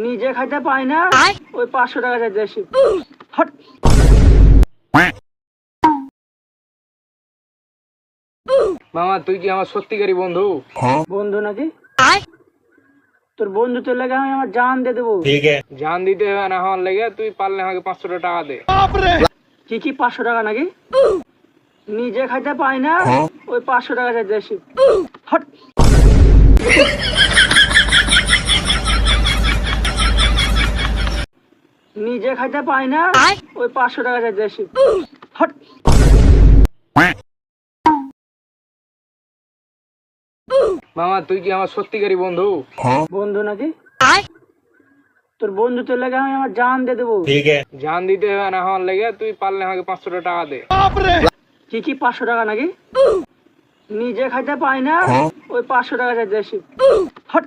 নিজে খাইতে পাই না, ওই 500 টাকা চাইতে আসি। হট। মামা তুই কি আমার সত্যিকারী বন্ধু? বন্ধু নাকি? তোর বন্ধুত্বের লাগে আমি আমার জান দিয়ে দেবো। জান দিতে হবে না আমার লেগে, তুই পারলে আমাকে 500 টাকা দে। কি 500 টাকা নাকি? নিজে খাইতে পাই না, ওই 500 টাকা চাইতে আসি। হট। নিজে খাইতে পাই না, ওই 500 টাকা চাইতে আসি। হট। মামা তুই কি আমার সত্যিকারী বন্ধু? বন্ধু নাকি? তোর বন্ধুত্বের লাগে আমি আমার জান দিয়ে দেবো। জান দিতে হবে না আমার লেগে, তুই পারলে আমাকে 500 টাকা দে। কি 500 টাকা নাকি? নিজে খাইতে পাই না, ওই 500 টাকা চাইতে আসি। হট।